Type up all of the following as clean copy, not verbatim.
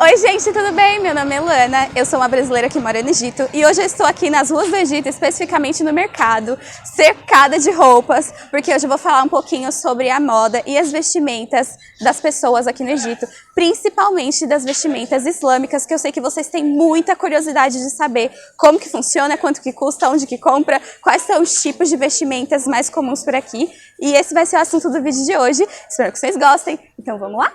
Oi gente, tudo bem? Meu nome é Luana, eu sou uma brasileira que mora no Egito e hoje eu estou aqui nas ruas do Egito, especificamente no mercado, cercada de roupas, porque hoje eu vou falar um pouquinho sobre a moda e as vestimentas das pessoas aqui no Egito, principalmente das vestimentas islâmicas, que eu sei que vocês têm muita curiosidade de saber como que funciona, quanto que custa, onde que compra, quais são os tipos de vestimentas mais comuns por aqui. E esse vai ser o assunto do vídeo de hoje, espero que vocês gostem, então vamos lá?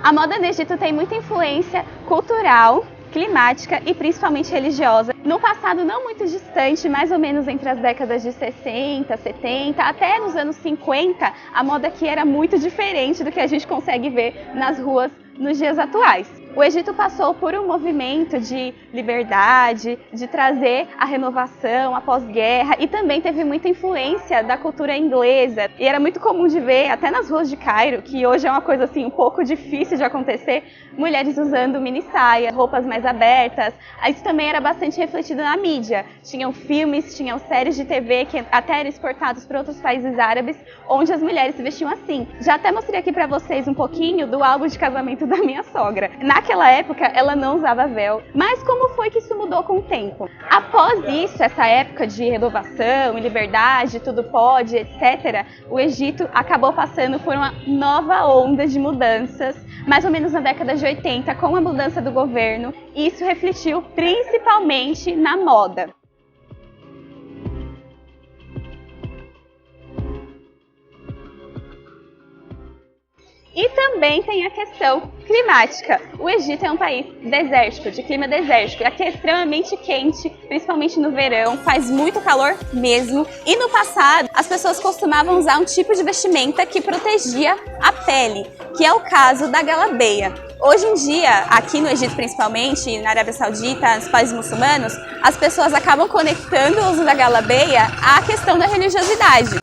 A moda no Egito tem muita influência cultural, climática e principalmente religiosa. No passado não muito distante, mais ou menos entre as décadas de 60, 70, até nos anos 50, a moda aqui era muito diferente do que a gente consegue ver nas ruas nos dias atuais. O Egito passou por um movimento de liberdade, de trazer a renovação, a pós-guerra, e também teve muita influência da cultura inglesa. E era muito comum de ver, até nas ruas de Cairo, que hoje é uma coisa assim um pouco difícil de acontecer, mulheres usando mini saia, roupas mais abertas. Isso também era bastante refletido na mídia. Tinham filmes, tinham séries de TV que até eram exportados para outros países árabes, onde as mulheres se vestiam assim. Já até mostrei aqui para vocês um pouquinho do álbum de casamento da minha sogra. Naquela época, ela não usava véu. Mas como foi que isso mudou com o tempo? Após isso, essa época de renovação, liberdade, tudo pode, etc., o Egito acabou passando por uma nova onda de mudanças, mais ou menos na década de 80, com a mudança do governo, e isso refletiu principalmente na moda. E também tem a questão climática. O Egito é um país desértico, de clima desértico. Aqui é extremamente quente, principalmente no verão, faz muito calor mesmo. E no passado, as pessoas costumavam usar um tipo de vestimenta que protegia a pele, que é o caso da galabeia. Hoje em dia, aqui no Egito principalmente, na Arábia Saudita, nos países muçulmanos, as pessoas acabam conectando o uso da galabeia à questão da religiosidade.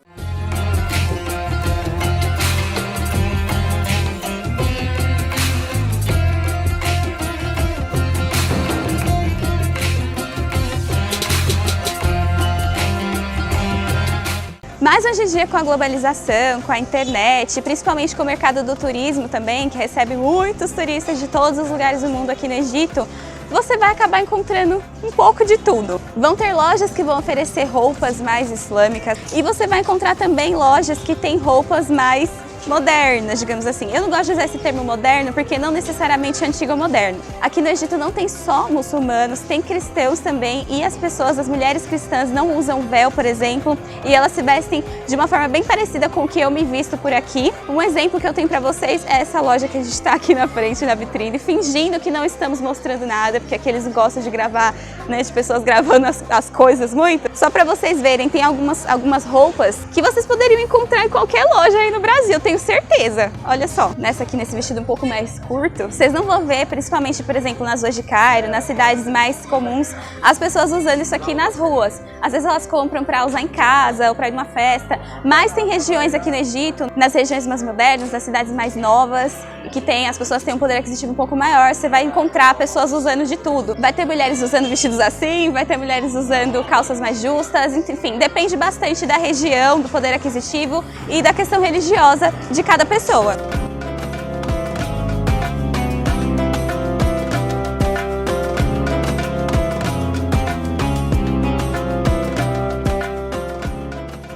Mas hoje em dia, com a globalização, com a internet, principalmente com o mercado do turismo também, que recebe muitos turistas de todos os lugares do mundo aqui no Egito, você vai acabar encontrando um pouco de tudo. Vão ter lojas que vão oferecer roupas mais islâmicas e você vai encontrar também lojas que têm roupas mais modernas, digamos assim. Eu não gosto de usar esse termo moderno porque não necessariamente é antigo ou moderno. Aqui no Egito não tem só muçulmanos, tem cristãos também, e as pessoas, as mulheres cristãs não usam véu, por exemplo, e elas se vestem de uma forma bem parecida com o que eu me visto por aqui. Um exemplo que eu tenho pra vocês é essa loja que a gente tá aqui na frente, na vitrine, fingindo que não estamos mostrando nada, porque aqui eles gostam de gravar, né, de pessoas gravando as coisas muito. Só pra vocês verem, tem algumas roupas que vocês poderiam encontrar em qualquer loja aí no Brasil, tenho certeza. Olha só, nesse vestido um pouco mais curto, vocês não vão ver, principalmente, por exemplo, nas ruas de Cairo, nas cidades mais comuns, as pessoas usando isso aqui nas ruas. Às vezes elas compram para usar em casa ou para ir numa festa, mas tem regiões aqui no Egito, nas regiões mais modernas, nas cidades mais novas, que as pessoas têm um poder aquisitivo um pouco maior, você vai encontrar pessoas usando de tudo. Vai ter mulheres usando vestidos assim, vai ter mulheres usando calças mais justas, enfim, depende bastante da região, do poder aquisitivo e da questão religiosa de cada pessoa.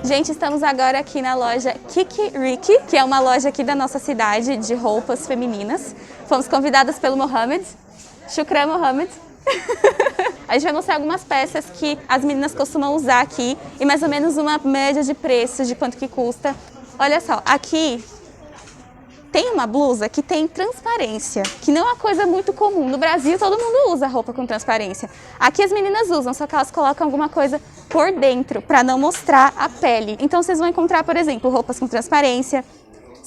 Gente, estamos agora aqui na loja Kikiriki, que é uma loja aqui da nossa cidade de roupas femininas. Fomos convidadas pelo Mohamed, Shukran Mohamed. A gente vai mostrar algumas peças que as meninas costumam usar aqui e mais ou menos uma média de preços, de quanto que custa. Olha só, aqui tem uma blusa que tem transparência, que não é uma coisa muito comum. No Brasil, todo mundo usa roupa com transparência. Aqui as meninas usam, só que elas colocam alguma coisa por dentro, para não mostrar a pele. Então vocês vão encontrar, por exemplo, roupas com transparência.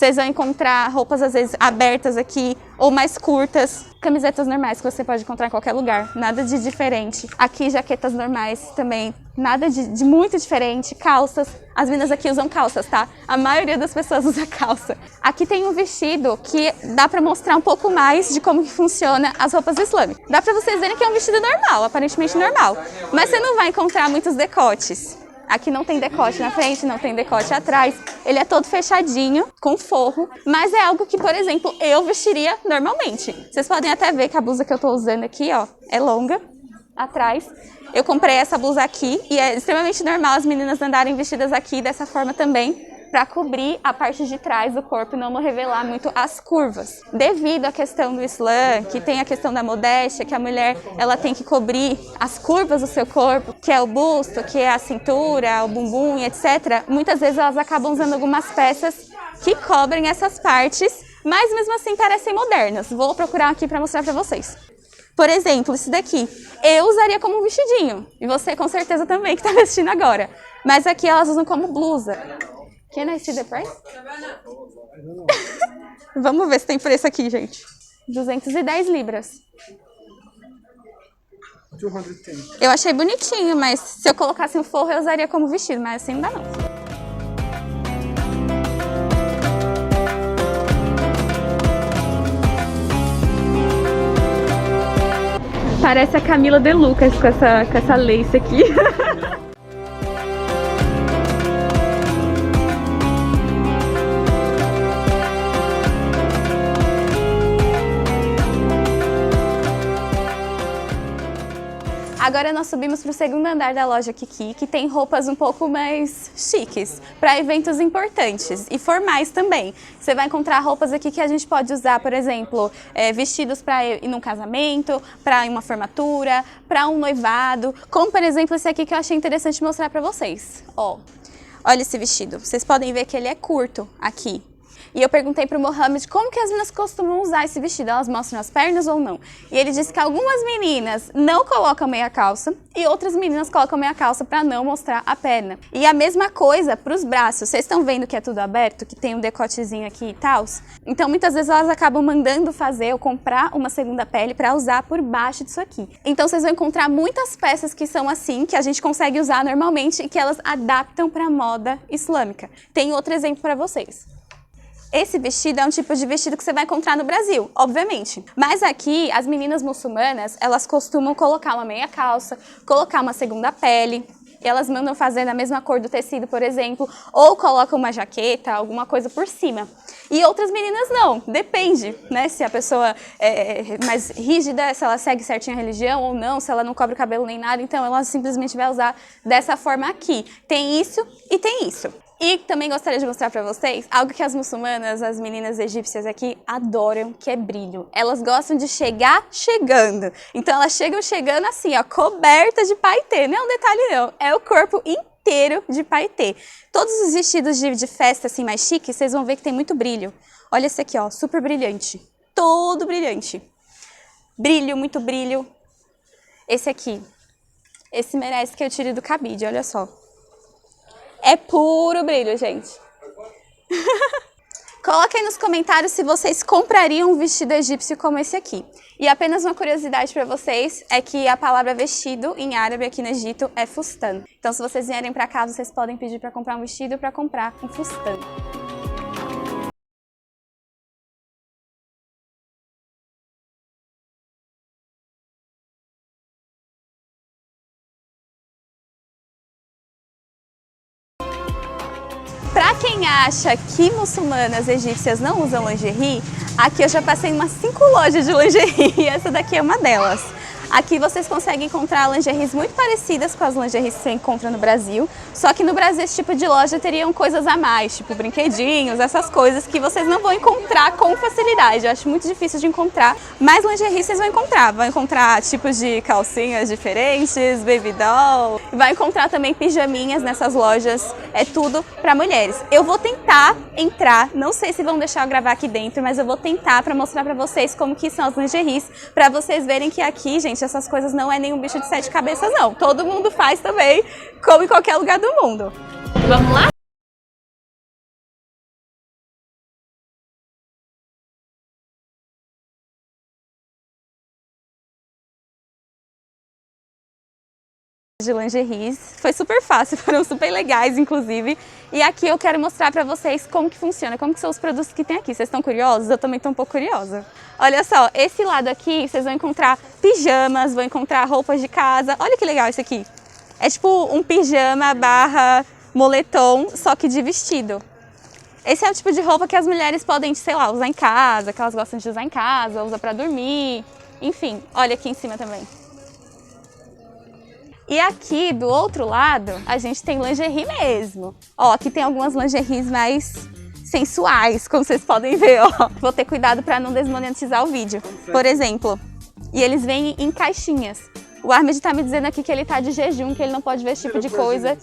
Vocês vão encontrar roupas às vezes abertas aqui ou mais curtas. Camisetas normais que você pode encontrar em qualquer lugar, nada de diferente. Aqui jaquetas normais também, nada de muito diferente. Calças, as meninas aqui usam calças, tá? A maioria das pessoas usa calça. Aqui tem um vestido que dá pra mostrar um pouco mais de como que funciona as roupas islâmicas. Dá pra vocês verem que é um vestido normal, aparentemente normal. Mas você não vai encontrar muitos decotes. Aqui não tem decote na frente, não tem decote atrás. Ele é todo fechadinho, com forro, mas é algo que, por exemplo, eu vestiria normalmente. Vocês podem até ver que a blusa que eu tô usando aqui, ó, é longa, atrás. Eu comprei essa blusa aqui e é extremamente normal as meninas andarem vestidas aqui dessa forma também, para cobrir a parte de trás do corpo e não revelar muito as curvas. Devido à questão do Islã, que tem a questão da modéstia, que a mulher ela tem que cobrir as curvas do seu corpo, que é o busto, que é a cintura, o bumbum e etc., muitas vezes elas acabam usando algumas peças que cobrem essas partes, mas mesmo assim parecem modernas. Vou procurar aqui para mostrar para vocês. Por exemplo, esse daqui, eu usaria como um vestidinho, e você com certeza também que está vestindo agora. Mas aqui elas usam como blusa. Can I see the price? Vamos ver se tem preço aqui, gente. 210 libras. 210. Eu achei bonitinho, mas se eu colocasse um forro, eu usaria como vestido, mas assim não dá não. Parece a Camila De Lucas com essa lace aqui. Agora nós subimos para o segundo andar da loja Kiki, que tem roupas um pouco mais chiques, para eventos importantes e formais também. Você vai encontrar roupas aqui que a gente pode usar, por exemplo, vestidos para ir num casamento, para uma formatura, para um noivado, como por exemplo esse aqui que eu achei interessante mostrar para vocês. Ó, olha esse vestido, vocês podem ver que ele é curto aqui. E eu perguntei para o Mohamed como que as meninas costumam usar esse vestido, elas mostram as pernas ou não? E ele disse que algumas meninas não colocam meia calça e outras meninas colocam meia calça para não mostrar a perna. E a mesma coisa para os braços, vocês estão vendo que é tudo aberto, que tem um decotezinho aqui e tal? Então muitas vezes elas acabam mandando fazer ou comprar uma segunda pele para usar por baixo disso aqui. Então vocês vão encontrar muitas peças que são assim, que a gente consegue usar normalmente e que elas adaptam para a moda islâmica. Tem outro exemplo para vocês. Esse vestido é um tipo de vestido que você vai encontrar no Brasil, obviamente. Mas aqui, as meninas muçulmanas, elas costumam colocar uma meia calça, colocar uma segunda pele. E elas mandam fazer na mesma cor do tecido, por exemplo, ou colocam uma jaqueta, alguma coisa por cima. E outras meninas não, depende, né? Se a pessoa é mais rígida, se ela segue certinho a religião ou não, se ela não cobre o cabelo nem nada, então ela simplesmente vai usar dessa forma aqui. Tem isso e tem isso. E também gostaria de mostrar pra vocês algo que as muçulmanas, as meninas egípcias aqui, adoram, que é brilho. Elas gostam de chegar chegando. Então elas chegam chegando assim, ó, coberta de paetê. Não é um detalhe não, é o corpo inteiro de paetê. Todos os vestidos de festa assim mais chique, vocês vão ver que tem muito brilho. Olha esse aqui, ó, super brilhante. Todo brilhante. Brilho, muito brilho. Esse aqui. Esse merece que eu tire do cabide, olha só. É puro brilho, gente. Coloquem aí nos comentários se vocês comprariam um vestido egípcio como esse aqui. E apenas uma curiosidade para vocês é que a palavra vestido em árabe aqui no Egito é fustan. Então se vocês vierem para cá, vocês podem pedir para comprar um vestido para comprar um fustan. Pra quem acha que muçulmanas egípcias não usam lingerie, aqui eu já passei umas 5 lojas de lingerie e essa daqui é uma delas. Aqui vocês conseguem encontrar lingeries muito parecidas com as lingeries que você encontra no Brasil, só que no Brasil esse tipo de loja teriam coisas a mais, tipo brinquedinhos, essas coisas que vocês não vão encontrar com facilidade. Eu acho muito difícil de encontrar, mas lingerie vocês vão encontrar tipos de calcinhas diferentes, baby doll, vai encontrar também pijaminhas nessas lojas, é tudo para mulheres. Eu vou tentar entrar, não sei se vão deixar eu gravar aqui dentro, mas eu vou tentar para mostrar para vocês como que são as lingeries, para vocês verem que aqui, gente, essas coisas não é nenhum bicho de 7 cabeças, não. Todo mundo faz também, como em qualquer lugar do mundo. Vamos lá? de lingeries. Foi super fácil, foram super legais, inclusive. E aqui eu quero mostrar pra vocês como que funciona, como que são os produtos que tem aqui. Vocês estão curiosos? Eu também tô um pouco curiosa. Olha só, esse lado aqui vocês vão encontrar pijamas, vão encontrar roupas de casa. Olha que legal isso aqui. É tipo um pijama barra moletom, só que de vestido. Esse é o tipo de roupa que as mulheres podem, sei lá, usar em casa, que elas gostam de usar em casa, usa pra dormir. Enfim, olha aqui em cima também. E aqui, do outro lado, a gente tem lingerie mesmo. Ó, aqui tem algumas lingeries mais sensuais, como vocês podem ver, ó. Vou ter cuidado para não desmonetizar o vídeo. Por exemplo, e eles vêm em caixinhas. O Ahmed tá me dizendo aqui que ele tá de jejum, que ele não pode ver esse tipo de coisa.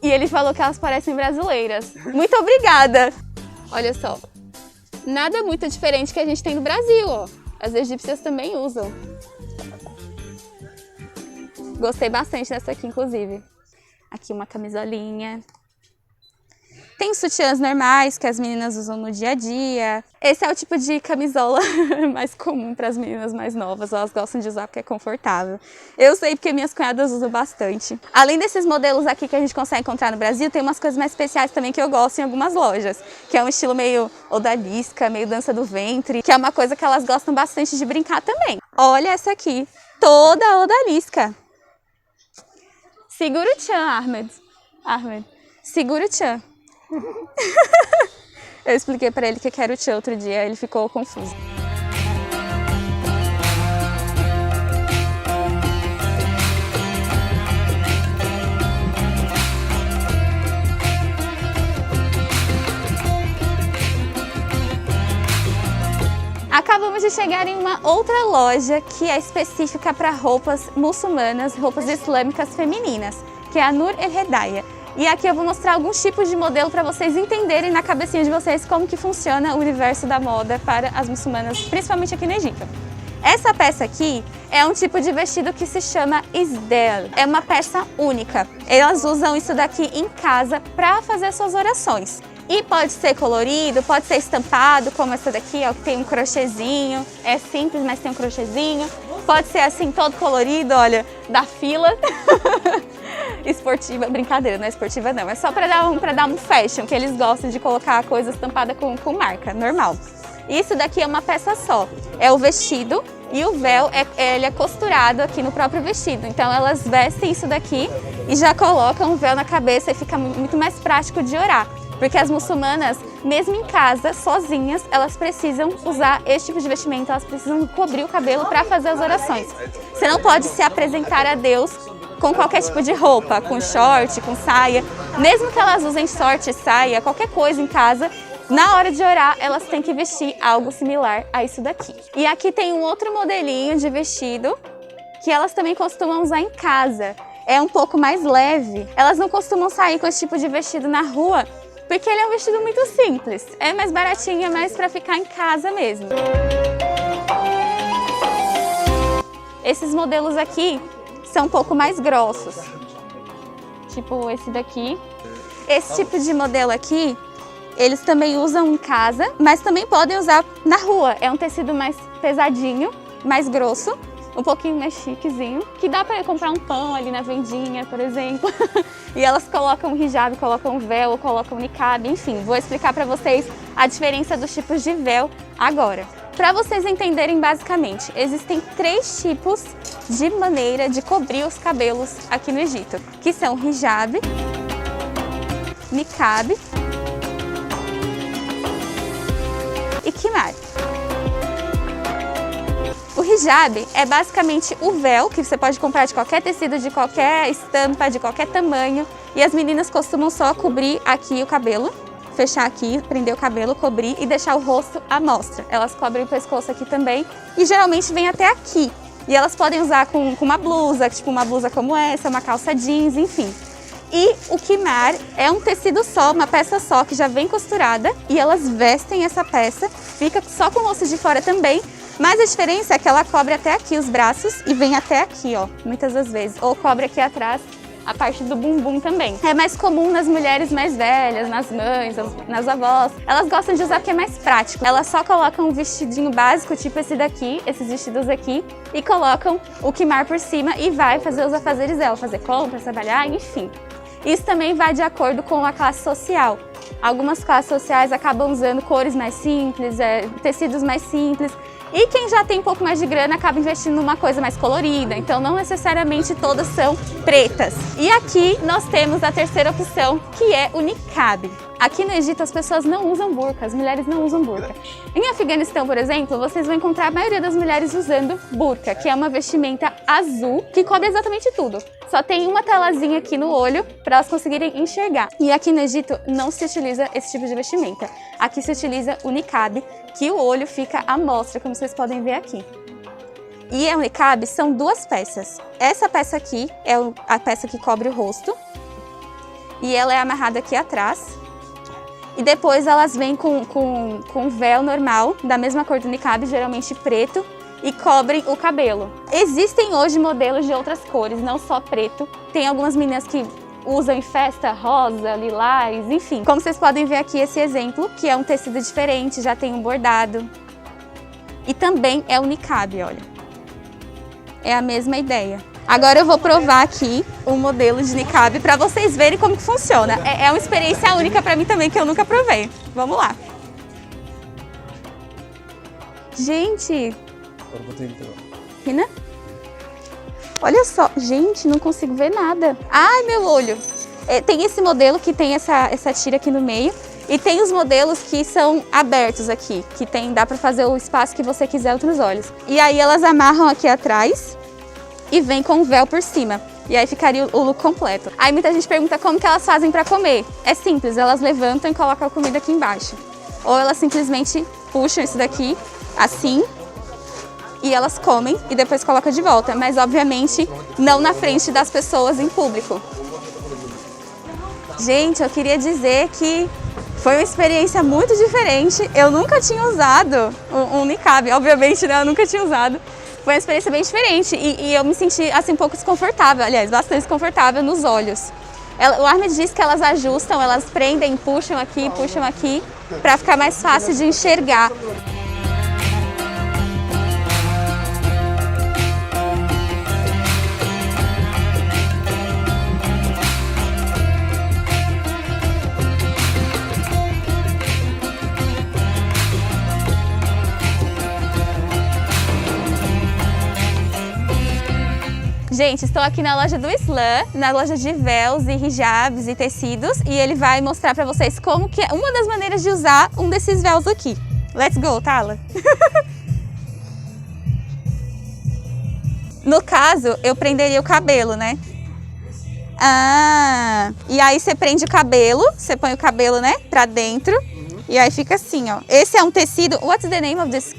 E ele falou que elas parecem brasileiras. Muito obrigada! Olha só, nada muito diferente que a gente tem no Brasil, ó. As egípcias também usam. Gostei bastante dessa aqui, inclusive. Aqui uma camisolinha. Tem sutiãs normais que as meninas usam no dia a dia. Esse é o tipo de camisola mais comum para as meninas mais novas. Elas gostam de usar porque é confortável. Eu sei porque minhas cunhadas usam bastante. Além desses modelos aqui que a gente consegue encontrar no Brasil, tem umas coisas mais especiais também que eu gosto em algumas lojas. Que é um estilo meio odalisca, meio dança do ventre. Que é uma coisa que elas gostam bastante de brincar também. Olha essa aqui, toda odalisca. Segura o tchan, Ahmed. Segura o tchan. Eu expliquei pra ele que era o tchan outro dia, ele ficou confuso. Acabamos de chegar em uma outra loja que é específica para roupas muçulmanas, roupas islâmicas femininas, que é a Nur El Hedaya. E aqui eu vou mostrar alguns tipos de modelo para vocês entenderem na cabecinha de vocês como que funciona o universo da moda para as muçulmanas, principalmente aqui no Egito. Essa peça aqui é um tipo de vestido que se chama isdel. É uma peça única. Elas usam isso daqui em casa para fazer suas orações. E pode ser colorido, pode ser estampado, como essa daqui, ó, que tem um crochêzinho. É simples, mas tem um crochêzinho. Pode ser assim, todo colorido, olha, da fila. Esportiva, brincadeira, não é esportiva não. É só para dar um fashion, que eles gostam de colocar coisas estampadas com marca, normal. Isso daqui é uma peça só. É o vestido e o véu, ele é costurado aqui no próprio vestido. Então elas vestem isso daqui e já colocam o véu na cabeça e fica muito mais prático de orar. Porque as muçulmanas, mesmo em casa, sozinhas, elas precisam usar esse tipo de vestimento, elas precisam cobrir o cabelo para fazer as orações. Você não pode se apresentar a Deus com qualquer tipo de roupa, com short, com saia. Mesmo que elas usem short, saia, qualquer coisa em casa, na hora de orar, elas têm que vestir algo similar a isso daqui. E aqui tem um outro modelinho de vestido que elas também costumam usar em casa. É um pouco mais leve. Elas não costumam sair com esse tipo de vestido na rua, porque ele é um vestido muito simples. É mais baratinho, é mais para ficar em casa mesmo. Esses modelos aqui são um pouco mais grossos. Tipo esse daqui. Esse tipo de modelo aqui, eles também usam em casa, mas também podem usar na rua. É um tecido mais pesadinho, mais grosso, um pouquinho mais chiquezinho, que dá para comprar um pão ali na vendinha, por exemplo. E elas colocam hijab, colocam véu, colocam niqab, enfim. Vou explicar para vocês a diferença dos tipos de véu agora. Para vocês entenderem basicamente, existem 3 tipos de maneira de cobrir os cabelos aqui no Egito, que são hijab, niqab e kimar. O hijab é basicamente o véu que você pode comprar de qualquer tecido, de qualquer estampa, de qualquer tamanho. E as meninas costumam só cobrir aqui o cabelo, fechar aqui, prender o cabelo, cobrir e deixar o rosto à mostra. Elas cobrem o pescoço aqui também e geralmente vem até aqui. E elas podem usar com uma blusa, tipo uma blusa como essa, uma calça jeans, enfim. E o kimar é um tecido só, uma peça só que já vem costurada e elas vestem essa peça, fica só com o rosto de fora também. Mas a diferença é que ela cobre até aqui os braços e vem até aqui, ó, muitas das vezes. Ou cobre aqui atrás a parte do bumbum também. É mais comum nas mulheres mais velhas, nas mães, nas avós. Elas gostam de usar porque é mais prático. Elas só colocam um vestidinho básico, tipo esse daqui, esses vestidos aqui, e colocam o quimar por cima e vai fazer os afazeres dela, fazer compras, trabalhar, enfim. Isso também vai de acordo com a classe social. Algumas classes sociais acabam usando cores mais simples, tecidos mais simples. E quem já tem um pouco mais de grana acaba investindo numa coisa mais colorida. Então não necessariamente todas são pretas. E aqui nós temos a terceira opção, que é o niqab. Aqui no Egito as pessoas não usam burca, as mulheres não usam burca. Em Afeganistão, por exemplo, vocês vão encontrar a maioria das mulheres usando burca, que é uma vestimenta azul que cobre exatamente tudo. Só tem uma telazinha aqui no olho para elas conseguirem enxergar. E aqui no Egito não se utiliza esse tipo de vestimenta. Aqui se utiliza o niqab, que o olho fica à mostra, como vocês podem ver aqui. E o niqab são duas peças. Essa peça aqui é a peça que cobre o rosto e ela é amarrada aqui atrás. E depois elas vêm com véu normal, da mesma cor do niqab, geralmente preto, e cobrem o cabelo. Existem hoje modelos de outras cores, não só preto. Tem algumas meninas que usam em festa rosa, lilás, enfim. Como vocês podem ver aqui esse exemplo, que é um tecido diferente, já tem um bordado. E também é o niqab, olha. É a mesma ideia. Agora eu vou provar aqui um modelo de niqab para vocês verem como que funciona. É uma experiência única para mim também, que eu nunca provei. Vamos lá. Gente! Rina? Olha só. Gente, não consigo ver nada. Ai, meu olho! Tem esse modelo que tem essa tira aqui no meio. E tem os modelos que são abertos aqui, que dá para fazer o espaço que você quiser entre os olhos. E aí elas amarram aqui atrás e vem com o véu por cima. E aí ficaria o look completo. Aí muita gente pergunta como que elas fazem para comer. É simples, elas levantam e colocam a comida aqui embaixo. Ou elas simplesmente puxam isso daqui, assim, e elas comem e depois colocam de volta. Mas obviamente não na frente das pessoas em público. Gente, eu queria dizer que foi uma experiência muito diferente. Eu nunca tinha usado um niqab, obviamente, né? Eu nunca tinha usado. Foi uma experiência bem diferente e eu me senti assim um pouco desconfortável, aliás, bastante desconfortável nos olhos. O Ahmed disse que elas ajustam, elas prendem, puxam aqui, para ficar mais fácil de enxergar. Gente, estou aqui na loja do Islã, na loja de véus e hijabs e tecidos, e ele vai mostrar para vocês como que é uma das maneiras de usar um desses véus aqui. Let's go, Tala! No caso, eu prenderia o cabelo, né? E aí você prende o cabelo, você põe o cabelo, né, pra dentro, e aí fica assim, ó. Esse é um tecido. What's the name of this?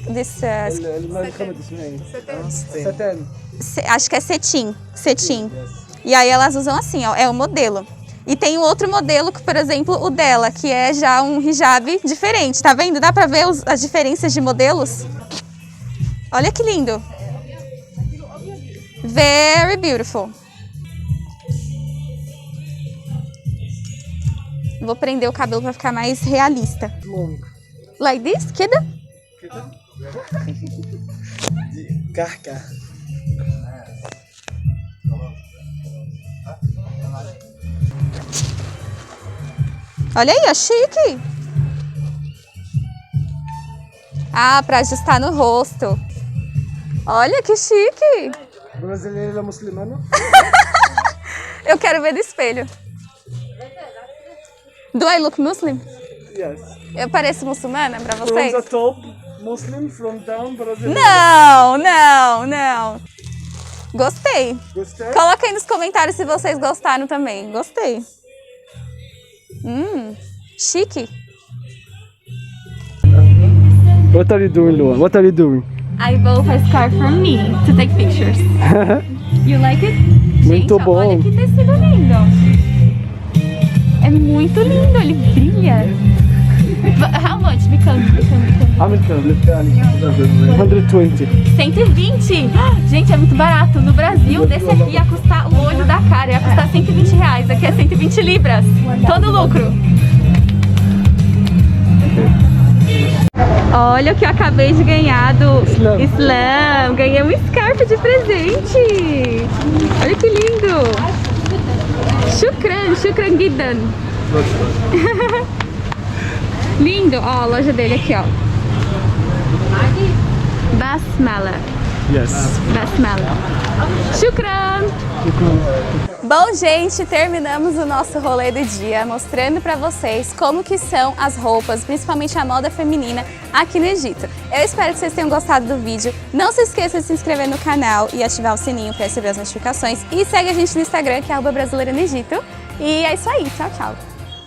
Acho que é cetim. E aí elas usam assim, ó, é o modelo. E tem um outro modelo, que, por exemplo, o dela, que é já um hijab diferente. Tá vendo? Dá pra ver as diferenças de modelos? Olha que lindo. Very beautiful. Vou prender o cabelo para ficar mais realista. Like this, kida? Carca. Olha aí, ó, chique. Para ajustar no rosto. Olha que chique. Brasileira muçulmana? Eu quero ver do espelho. Do I look Muslim? Yes. Eu pareço muçulmana pra vocês? From the top, Muslim, from down, brasileiro. Não. Gostei. Gostei? Coloca aí nos comentários se vocês gostaram também. Gostei. Chique. What are you doing, Luan? What are you doing? I bought a scarf from me to take pictures. You like it? Muito Gente, bom. Olha que tecido lindo. É muito lindo, ele brilha. How much? Become. American. 120. 120? Gente, é muito barato. No Brasil, desse aqui ia custar o olho da cara. Ia custar 120 reais. Aqui é 120 libras. Todo lucro. Olha o que eu acabei de ganhar do Islam. Ganhei um scarf de presente. Olha que lindo. Shukran Gidan. Lindo. Ó, a loja dele aqui, ó. Basmala. Yes. Basmala. Shukran. Bom, gente, terminamos o nosso rolê do dia, mostrando pra vocês como que são as roupas, principalmente a moda feminina aqui no Egito. Eu espero que vocês tenham gostado do vídeo. Não se esqueça de se inscrever no canal e ativar o sininho para receber as notificações. E segue a gente no Instagram, que é @brasileira no Egito. E é isso aí. Tchau, tchau.